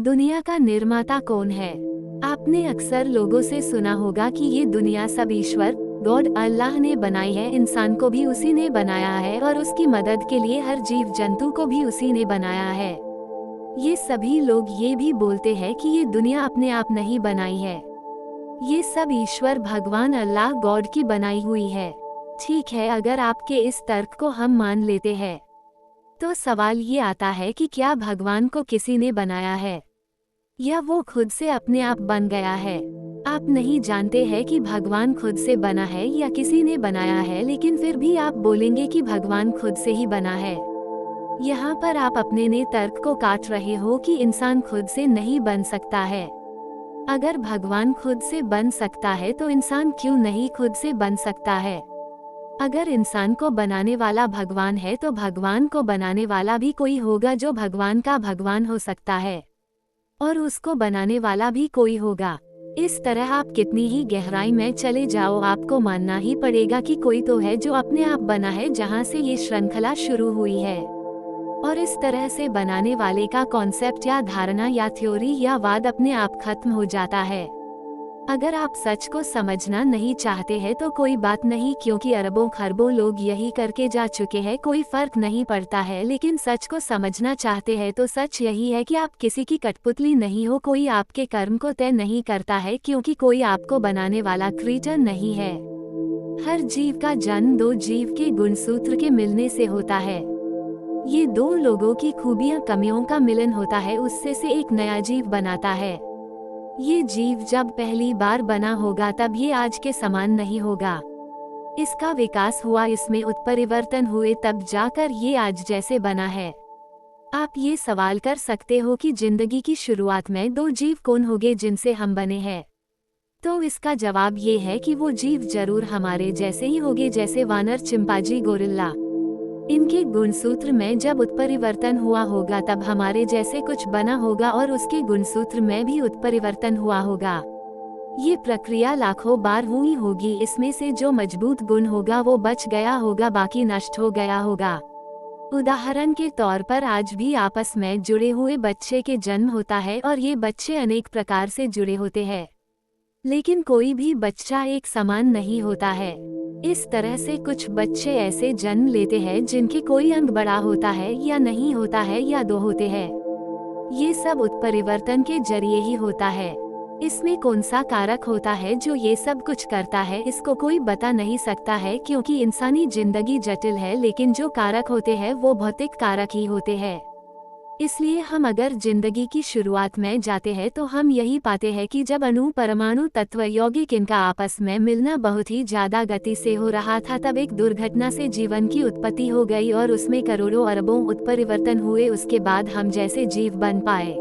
दुनिया का निर्माता कौन है? आपने अक्सर लोगों से सुना होगा कि ये दुनिया सब ईश्वर गॉड अल्लाह ने बनाई है। इंसान को भी उसी ने बनाया है और उसकी मदद के लिए हर जीव जंतु को भी उसी ने बनाया है। ये सभी लोग ये भी बोलते हैं कि ये दुनिया अपने आप नहीं बनाई है, ये सब ईश्वर भगवान अल्लाह गॉड की बनाई हुई है। ठीक है, अगर आपके इस तर्क को हम मान लेते हैं तो सवाल ये आता है कि क्या भगवान को किसी ने बनाया है या वो खुद से अपने आप बन गया है? आप नहीं जानते हैं कि भगवान खुद से बना है या किसी ने बनाया है, लेकिन फिर भी आप बोलेंगे कि भगवान खुद से ही बना है। यहाँ पर आप अपने ने तर्क को काट रहे हो कि इंसान खुद से नहीं बन सकता है। अगर भगवान खुद से बन सकता है तो इंसान क्यों नहीं खुद से बन सकता है? अगर इंसान को बनाने वाला भगवान है तो भगवान को बनाने वाला भी कोई होगा जो भगवान का भगवान हो सकता है, और उसको बनाने वाला भी कोई होगा। इस तरह आप कितनी ही गहराई में चले जाओ, आपको मानना ही पड़ेगा कि कोई तो है जो अपने आप बना है, जहाँ से ये श्रृंखला शुरू हुई है। और इस तरह से बनाने वाले का कॉन्सेप्ट या धारणा या थ्योरी या वाद अपने आप खत्म हो जाता है। अगर आप सच को समझना नहीं चाहते हैं तो कोई बात नहीं, क्योंकि अरबों खरबों लोग यही करके जा चुके हैं, कोई फर्क नहीं पड़ता है। लेकिन सच को समझना चाहते हैं तो सच यही है कि आप किसी की कठपुतली नहीं हो, कोई आपके कर्म को तय नहीं करता है, क्योंकि कोई आपको बनाने वाला क्रिएटर नहीं है। हर जीव का जन्म दो जीव के गुणसूत्र के मिलने से होता है। ये दो लोगों की खूबियां कमियों का मिलन होता है, उससे से एक नया जीव बनाता है। ये जीव जब पहली बार बना होगा तब ये आज के समान नहीं होगा। इसका विकास हुआ, इसमें उत्परिवर्तन हुए, तब जाकर ये आज जैसे बना है। आप ये सवाल कर सकते हो कि जिंदगी की शुरुआत में दो जीव कौन होंगे जिनसे हम बने हैं? तो इसका जवाब ये है कि वो जीव जरूर हमारे जैसे ही होंगे, जैसे वानर, चिंपांजी, गोरिल्ला। इनके गुणसूत्र में जब उत्परिवर्तन हुआ होगा तब हमारे जैसे कुछ बना होगा और उसके गुणसूत्र में भी उत्परिवर्तन हुआ होगा। ये प्रक्रिया लाखों बार हुई होगी, इसमें से जो मजबूत गुण होगा वो बच गया होगा, बाकी नष्ट हो गया होगा। उदाहरण के तौर पर आज भी आपस में जुड़े हुए बच्चे के जन्म होता है और ये बच्चे अनेक प्रकार से जुड़े होते हैं, लेकिन कोई भी बच्चा एक समान नहीं होता है। इस तरह से कुछ बच्चे ऐसे जन्म लेते हैं जिनके कोई अंग बड़ा होता है या नहीं होता है या दो होते हैं। ये सब उत्परिवर्तन के जरिए ही होता है। इसमें कौन सा कारक होता है जो ये सब कुछ करता है, इसको कोई बता नहीं सकता है, क्योंकि इंसानी जिंदगी जटिल है, लेकिन जो कारक होते हैं वो भौतिक कारक ही होते हैं। इसलिए हम अगर जिंदगी की शुरुआत में जाते हैं तो हम यही पाते हैं कि जब अणु, परमाणु, तत्व, यौगिक इनका आपस में मिलना बहुत ही ज्यादा गति से हो रहा था, तब एक दुर्घटना से जीवन की उत्पत्ति हो गई और उसमें करोड़ों अरबों उत्परिवर्तन हुए। उसके बाद हम जैसे जीव बन पाए।